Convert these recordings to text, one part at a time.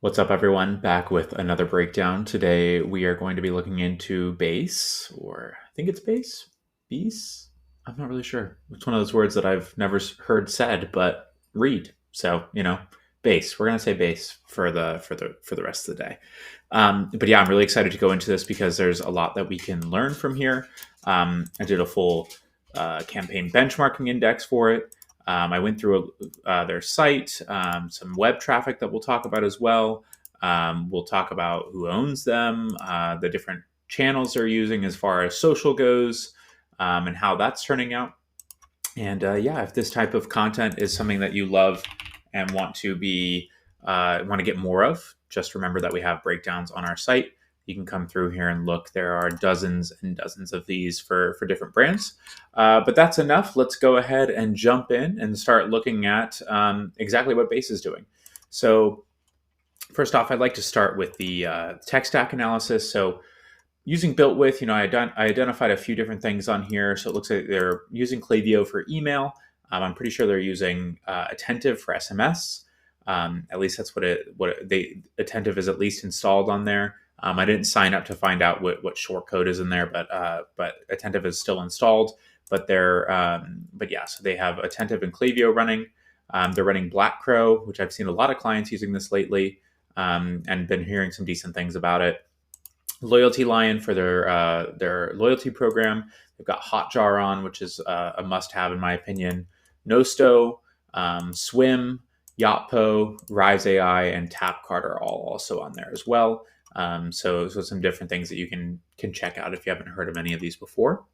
What's up, everyone? Back with another breakdown. Today, we are going to be looking into BÉIS, or I think it's BÉIS? BÉIS? I'm not really sure. It's one of those words that I've never heard said, but read. So, BÉIS. We're going to say BÉIS for the rest of the day. But yeah, I'm really excited to go into this because there's a lot that we can learn from here. I did a full campaign benchmarking index for it. I went through their site, some web traffic that we'll talk about as well. We'll talk about who owns them, the different channels they're using as far as social goes, and how that's turning out. And yeah, if this type of content is something that you love and want to get more of, just remember that we have breakdowns on our site. You can come through here and look. There are dozens and dozens of these for different brands. But that's enough. Let's go ahead and jump in and start looking at exactly what BÉIS is doing. So first off, I'd like to start with the tech stack analysis. So using built with, I identified a few different things on here. So it looks like they're using Klaviyo for email. I'm pretty sure they're using Attentive for SMS. At least that's Attentive is at least installed on there. I didn't sign up to find out what short code is in there, but Attentive is still installed. But yeah, so they have Attentive and Klaviyo running. They're running Black Crow, which I've seen a lot of clients using this lately, and been hearing some decent things about it. Loyalty Lion for their loyalty program. They've got Hotjar on, which is a must-have in my opinion. Nosto, Swim, Yotpo, Rise AI, and Tapcard are all also on there as well. So some different things that you can check out if you haven't heard of any of these before.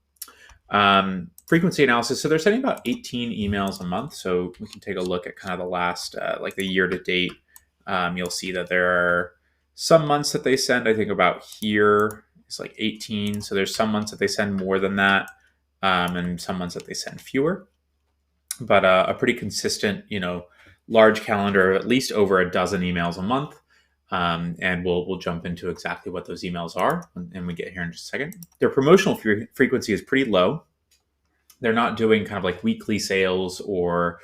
Frequency analysis. So they're sending about 18 emails a month. So we can take a look at kind of the last, like the year to date. You'll see that there are some months that they send, I think about here is like 18. So there's some months that they send more than that, and some months that they send fewer. But a pretty consistent, large calendar of at least over a dozen emails a month. And we'll jump into exactly what those emails are when we get here in just a second. Their promotional frequency is pretty low. They're not doing kind of like weekly sales or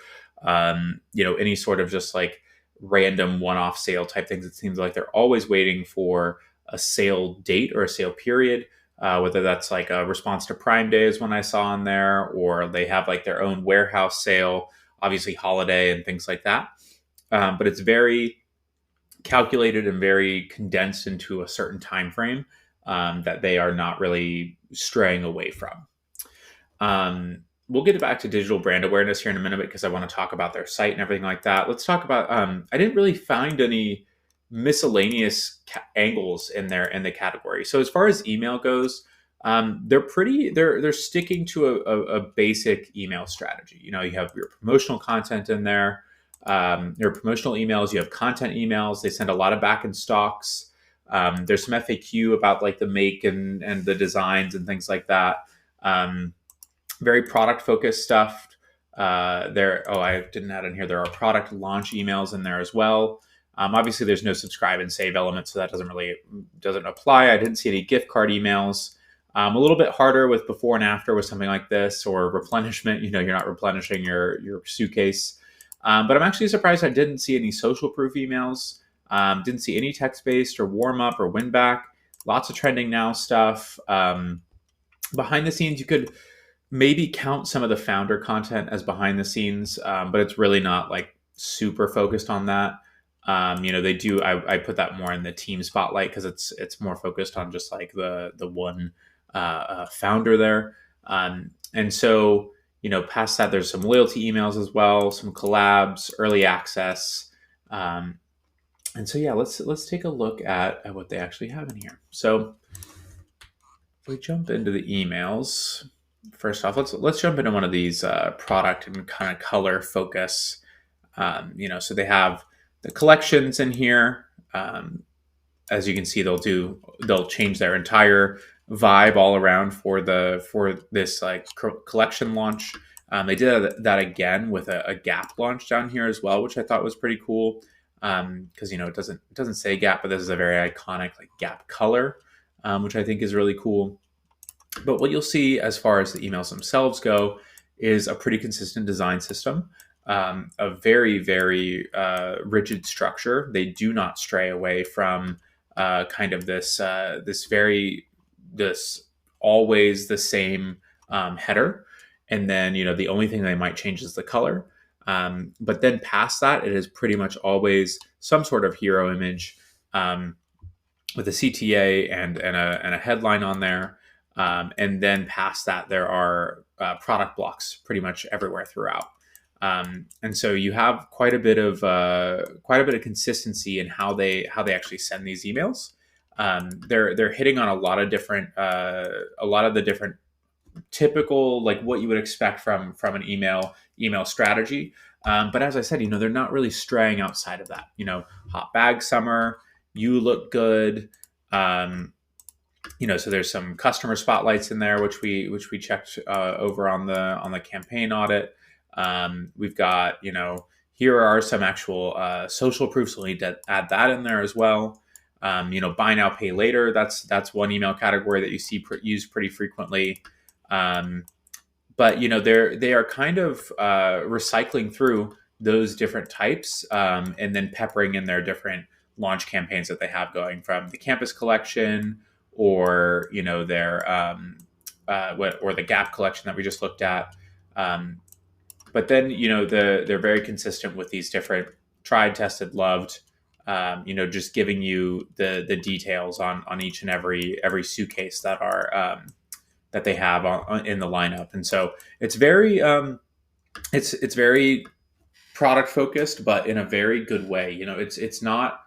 any sort of just like random one-off sale type things. It seems like they're always waiting for a sale date or a sale period, whether that's like a response to Prime Day is one I saw on there, or they have like their own warehouse sale, obviously holiday and things like that. But it's very calculated and very condensed into a certain time frame that they are not really straying away from. We'll get back to digital brand awareness here in a minute because I want to talk about their site and everything like that. Let's talk about, I didn't really find any miscellaneous angles in the category. So as far as email goes, they're sticking to a basic email strategy. You have your promotional content in there, your promotional emails, you have content emails. They send a lot of back in stocks. There's some FAQ about like the make and the designs and things like that. Very product focused stuff. I didn't add in here. There are product launch emails in there as well. Obviously, there's no subscribe and save element, so that doesn't apply. I didn't see any gift card emails. A little bit harder with before and after with something like this, or replenishment. You're not replenishing your suitcase. But I'm actually surprised I didn't see any social proof emails. Didn't see any text based or warm up or win back. Lots of trending now stuff. Behind the scenes, you could maybe count some of the founder content as behind the scenes, but it's really not like super focused on that. They do. I put that more in the team spotlight because it's more focused on just like the one founder there. And so past that, there's some loyalty emails as well, some collabs, early access. And so yeah, let's take a look at what they actually have in here. So if we jump into the emails. First off, let's jump into one of these product and kind of color focus. So they have the collections in here. As you can see, they'll change their entire vibe all around for this like collection launch. They did that again with a Gap launch down here as well, which I thought was pretty cool. Because it doesn't say Gap, but this is a very iconic like Gap color, which I think is really cool. But what you'll see as far as the emails themselves go is a pretty consistent design system. a very, very rigid structure. They do not stray away from kind of this always the same header. And then, the only thing they might change is the color. But then past that, it is pretty much always some sort of hero image with a CTA and a headline on there. And then past that, there are product blocks pretty much everywhere throughout. And so you have quite a bit of consistency in how they actually send these emails. They're hitting on a lot of the different typical, like what you would expect from an email strategy. But as I said, they're not really straying outside of that. Hot bag summer, you look good. So there's some customer spotlights in there, which we checked over on the campaign audit. We've got, here are some actual social proofs. We'll need to add that in there as well. Buy now, pay later. That's one email category that you see used pretty frequently. But they are kind of recycling through those different types, and then peppering in their different launch campaigns that they have going, from the campus collection, or their or the Gap collection that we just looked at. But then they're very consistent with these different tried, tested, loved. Just giving you the details on each and every suitcase that are that they have in the lineup. And so it's very it's very product focused, but in a very good way. It's not.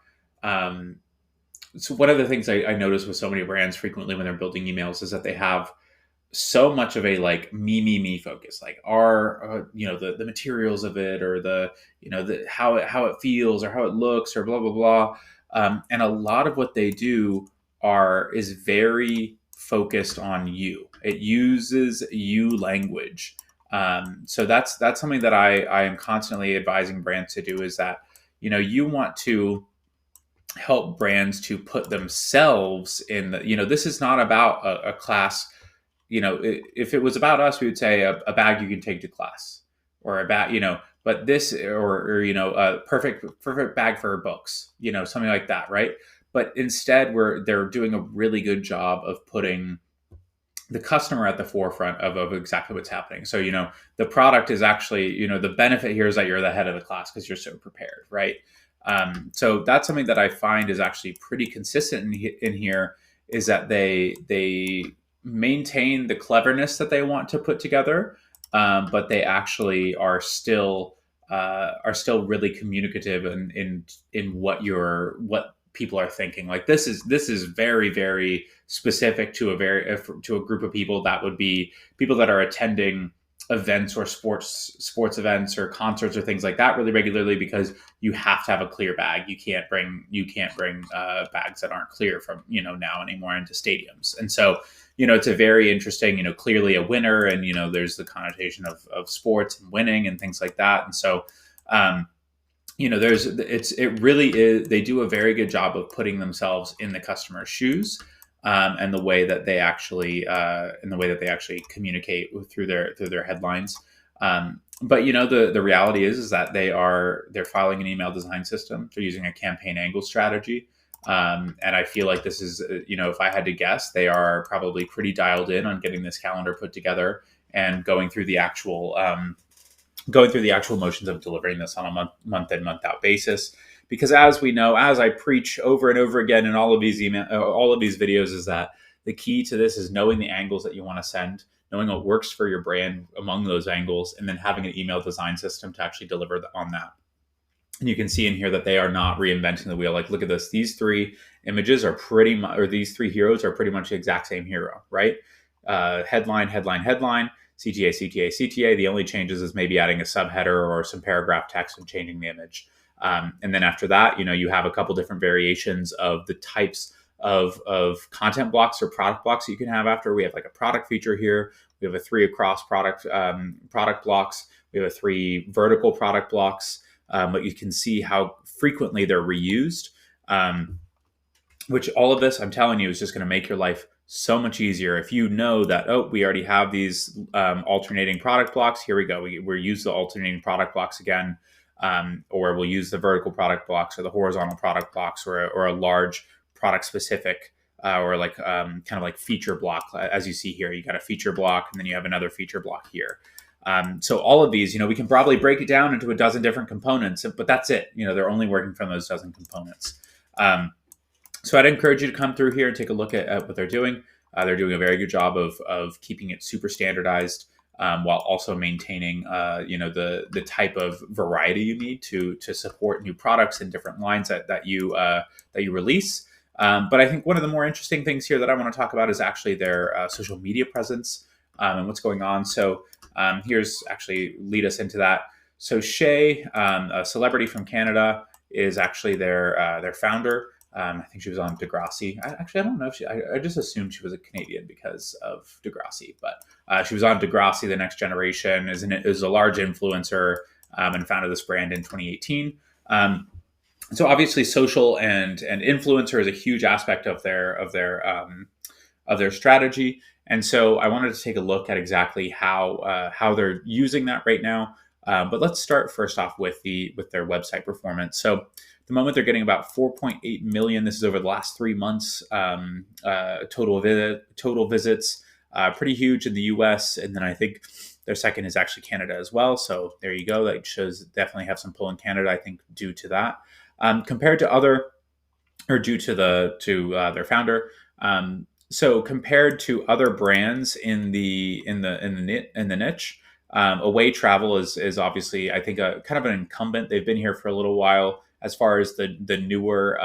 So one of the things I notice with so many brands frequently when they're building emails is that they have so much of a like me focus, like the materials of it, or the how it feels, or how it looks, or blah blah blah. And a lot of what they do is very focused on you. It uses you language. So that's something that I am constantly advising brands to do, is that you want to help brands to put themselves in the, this is not about a class. If it was about us, we would say a bag you can take to class, or a bag, but this, or a perfect bag for books, something like that, right? But instead, they're doing a really good job of putting the customer at the forefront of exactly what's happening. So, the product is actually, the benefit here is that you're the head of the class because you're so prepared, right? So that's something that I find is actually pretty consistent in here, is that they maintain the cleverness that they want to put together, but they actually are still really communicative in what people are thinking. Like this is very, very specific to a group of people that would be people that are attending events, or sports events, or concerts, or things like that really regularly, because you have to have a clear bag. You can't bring bags that aren't clear from now anymore into stadiums. And so it's a very interesting, clearly a winner, and there's the connotation of sports and winning and things like that. And so it really is, they do a very good job of putting themselves in the customer's shoes, and the way that they actually communicate through their headlines. But the reality is that they're filing an email design system. They're using a campaign angle strategy. And I feel like this is, if I had to guess, they are probably pretty dialed in on getting this calendar put together and going through the actual motions of delivering this on a month in, month out basis. Because as we know, as I preach over and over again in all of these videos, is that the key to this is knowing the angles that you want to send, knowing what works for your brand among those angles, and then having an email design system to actually deliver on that. And you can see in here that they are not reinventing the wheel. Like, look at this. These three images are pretty much, or these three heroes are pretty much the exact same hero, right? Headline, headline, headline, CTA, CTA, CTA. The only changes is maybe adding a subheader or some paragraph text and changing the image. And then after that, you have a couple different variations of the types of content blocks or product blocks that you can have after. We have like a product feature here. We have a 3 across product blocks. We have a 3 vertical product blocks. But you can see how frequently they're reused, which all of this, I'm telling you, is just going to make your life so much easier if you know that, oh, we already have these alternating product blocks. Here we go. We'll use the alternating product blocks again, or we'll use the vertical product blocks or the horizontal product blocks, or a large product specific or like kind of like feature block. As you see here, you got a feature block and then you have another feature block here. So all of these, we can probably break it down into a dozen different components, but that's it. They're only working from those dozen components. So I'd encourage you to come through here and take a look at what they're doing. They're doing a very good job of keeping it super standardized while also maintaining, the type of variety you need to support new products and different lines that you release. But I think one of the more interesting things here that I want to talk about is actually their social media presence and what's going on. So here's actually lead us into that. So Shay, a celebrity from Canada, is actually their founder. I think she was on Degrassi. I don't know if I just assumed she was a Canadian because of Degrassi, but she was on Degrassi, The Next Generation, is a large influencer, and founded this brand in 2018. So obviously social and influencer is a huge aspect of their strategy. And so I wanted to take a look at exactly how they're using that right now. But let's start first off with their website performance. So at the moment they're getting about 4.8 million. This is over the last 3 months total visits. Pretty huge in the US. And then I think their second is actually Canada as well. So there you go. That shows definitely have some pull in Canada, I think, due to that. Compared to due to their founder. So compared to other brands in the niche, Away Travel is obviously, I think, a kind of an incumbent. They've been here for a little while. As far as the newer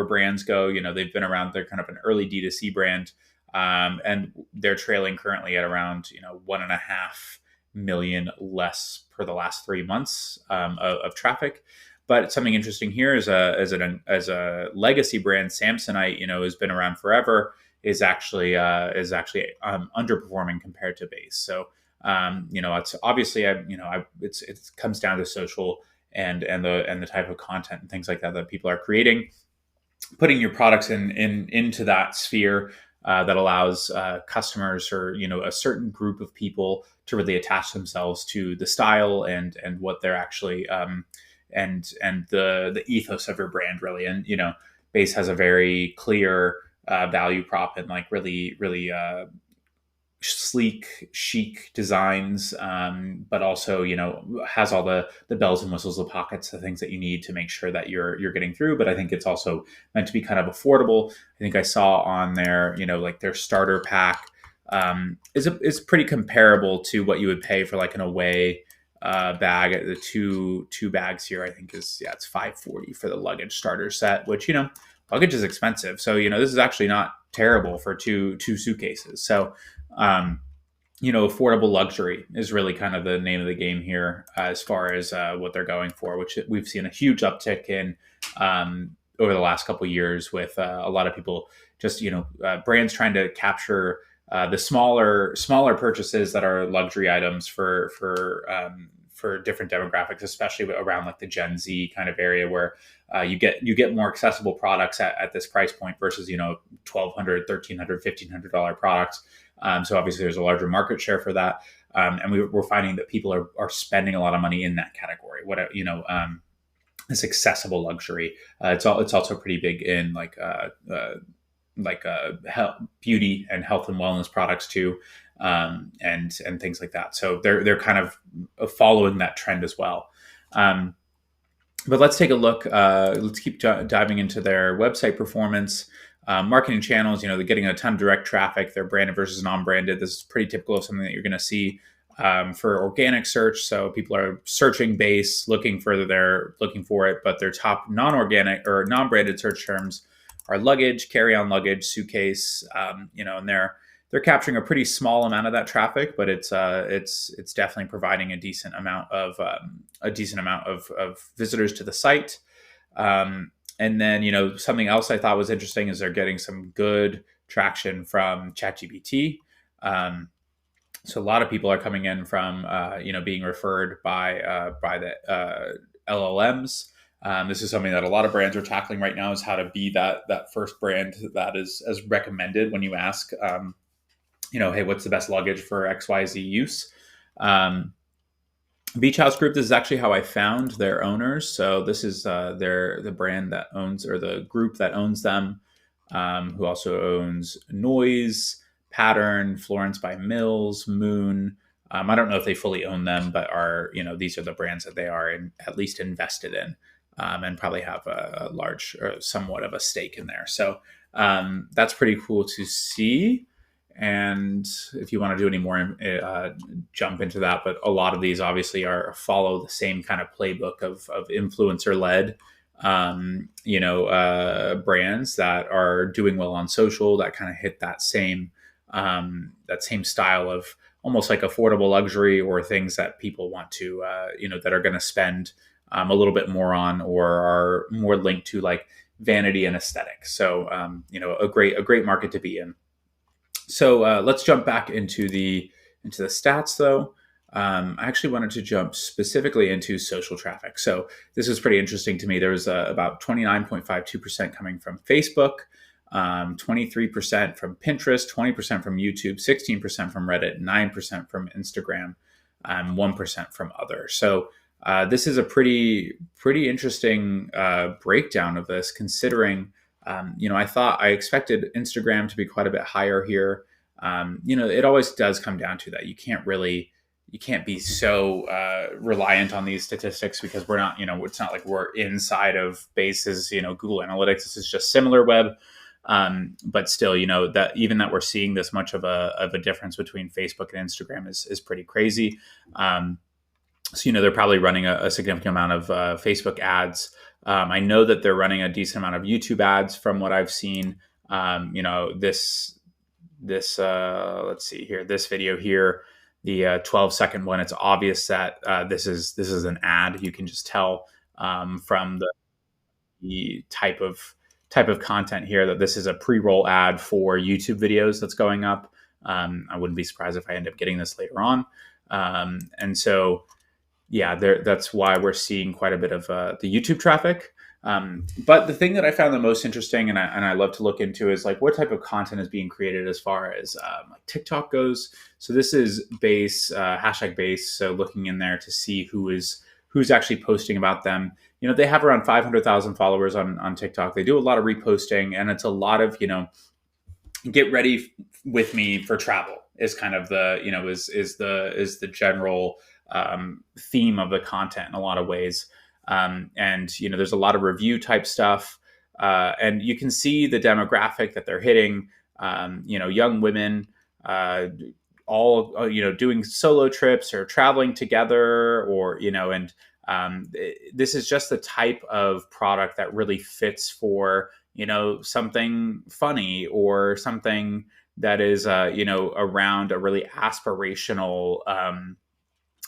brands go, they've been around. They're kind of an early D2C brand, and they're trailing currently at around 1.5 million less per the last 3 months of traffic. But something interesting here is as a legacy brand, Samsonite, has been around forever, is actually underperforming compared to BÉIS. So it's obviously it comes down to social and the type of content and things like that people are creating, putting your products into that sphere that allows customers or a certain group of people to really attach themselves to the style and what they're actually and the ethos of your brand, really. And BÉIS has a very clear value prop and like really sleek, chic designs, but also has all the bells and whistles, the pockets, the things that you need to make sure that you're getting through. But I think it's also meant to be kind of affordable. I think I saw on their like their starter pack is pretty comparable to what you would pay for like an Away bag. The two bags here, I think it's $540 for the luggage starter set, which luggage is expensive. So this is actually not terrible for two suitcases. So affordable luxury is really kind of the name of the game here as far as what they're going for, which we've seen a huge uptick in over the last couple of years with a lot of people just brands trying to capture the smaller purchases that are luxury items for different demographics, especially around like the Gen Z kind of area where you get more accessible products at this price point versus $1,200, $1,300, $1,500 products. So obviously there's a larger market share for that, and we're finding that people are spending a lot of money in that category. This accessible luxury. It's also pretty big in health, beauty and health and wellness products too, and things like that. So they're kind of following that trend as well. But let's take a look. Let's keep diving into their website performance. Marketing channels, they're getting a ton of direct traffic. They're branded versus non-branded. This is pretty typical of something that you're going to see for organic search. So people are searching BÉIS, looking for it, but their top non-organic or non-branded search terms are luggage, carry-on luggage, suitcase, and they're capturing a pretty small amount of that traffic, but it's definitely providing a decent amount of visitors to the site. And then something else I thought was interesting is they're getting some good traction from ChatGPT. So a lot of people are coming in from being referred by the LLMs. This is something that a lot of brands are tackling right now, is how to be that first brand that is as recommended when you ask, hey, what's the best luggage for XYZ use? Um, Beach House Group, this is actually how I found their owners. So this is the brand that owns, or the group that owns them, who also owns Noise, Pattern, Florence by Mills, Moon. I don't know if they fully own them, but these are the brands that they are at least invested in, and probably have a large, or somewhat of a stake in there. So that's pretty cool to see. And if you want to do any more, jump into that. But a lot of these obviously follow the same kind of playbook of influencer led, brands that are doing well on social, that kind of hit that same style of almost like affordable luxury, or things that people want to, that are going to spend a little bit more on, or are more linked to like vanity and aesthetic. So, a great market to be in. So let's jump back into the stats, though. I actually wanted to jump specifically into social traffic. So this was pretty interesting to me. There was about 29.52% coming from Facebook, 23% from Pinterest, 20% from YouTube, 16% from Reddit, 9% from Instagram, 1% from other. So this is a pretty interesting breakdown of this, considering I expected Instagram to be quite a bit higher here. It always does come down to that. You can't be so reliant on these statistics, because we're not, it's not like we're inside of Base's, Google Analytics. This is just SimilarWeb. But still, that we're seeing this much of a difference between Facebook and Instagram is pretty crazy. So, they're probably running a significant amount of Facebook ads. I know that they're running a decent amount of YouTube ads from what I've seen. This let's see here, this video here, the 12-second one. It's obvious that this is an ad. You can just tell from the type of content here that this is a pre-roll ad for YouTube videos that's going up. I wouldn't be surprised if I end up getting this later on. And so, yeah, that's why we're seeing quite a bit of the YouTube traffic. But the thing that I found the most interesting, and I love to look into, is like what type of content is being created as far as like TikTok goes. So this is BÉIS, hashtag BÉIS. So looking in there to see who's actually posting about them. They have around 500,000 followers on TikTok. They do a lot of reposting, and it's a lot of, get ready with me for travel is kind of the, is the general theme of the content in a lot of ways. And there's a lot of review type stuff, and you can see the demographic that they're hitting. Young women, all doing solo trips or traveling together, or and this is just the type of product that really fits for something funny, or something that is around a really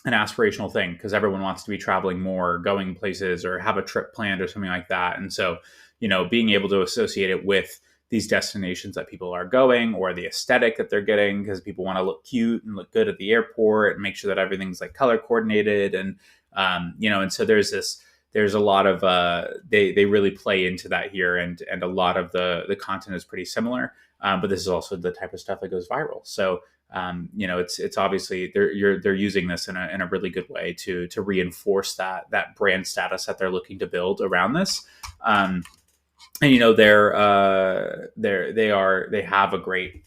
an aspirational thing, because everyone wants to be traveling more, going places, or have a trip planned or something like that. And so, being able to associate it with these destinations that people are going, or the aesthetic that they're getting, because people want to look cute and look good at the airport, and make sure that everything's like color coordinated. And, and so there's a lot of, they really play into that here. And a lot of the content is pretty similar. But this is also the type of stuff that goes viral. So, it's obviously they're using this in a really good way to reinforce that brand status that they're looking to build around this. And they have a great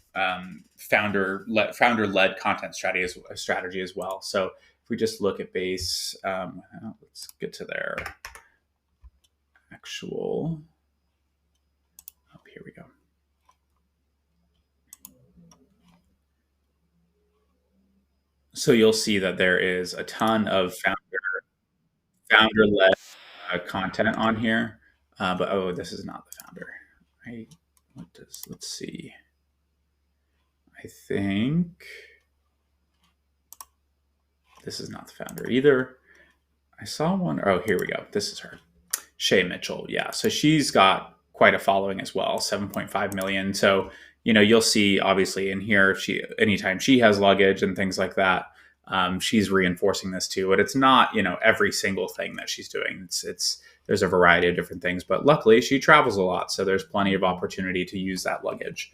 founder led content strategy as well. So if we just look at BÉIS, let's get to their actual. Oh, here we go. So you'll see that there is a ton of founder led content on here, but this is not the founder. Let's see. I think this is not the founder either. I saw one. Oh, here we go. This is her, Shay Mitchell. Yeah, so she's got quite a following as well, 7.5 million. So you'll see obviously in here, anytime she has luggage and things like that, she's reinforcing this too. But it's not every single thing that she's doing. It's there's a variety of different things. But luckily, she travels a lot, so there's plenty of opportunity to use that luggage.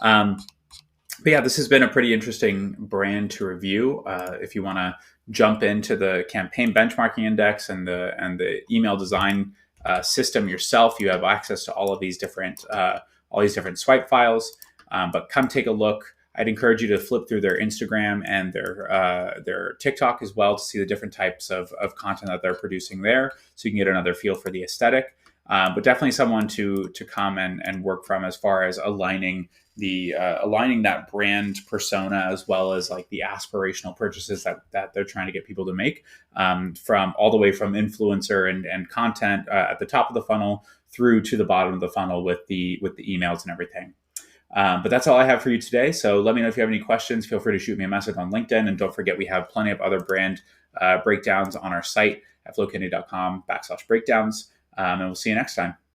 But yeah, this has been a pretty interesting brand to review. If you want to jump into the campaign benchmarking index and the email design system yourself, you have access to all these different swipe files. But come take a look. I'd encourage you to flip through their Instagram and their TikTok as well to see the different types of content that they're producing there, so you can get another feel for the aesthetic. But definitely someone to come and work from as far as aligning that brand persona, as well as like the aspirational purchases that they're trying to get people to make, from all the way from influencer and content at the top of the funnel through to the bottom of the funnel with the emails and everything. But that's all I have for you today. So let me know if you have any questions. Feel free to shoot me a message on LinkedIn. And don't forget, we have plenty of other brand breakdowns on our site at flowkidney.com/breakdowns. And we'll see you next time.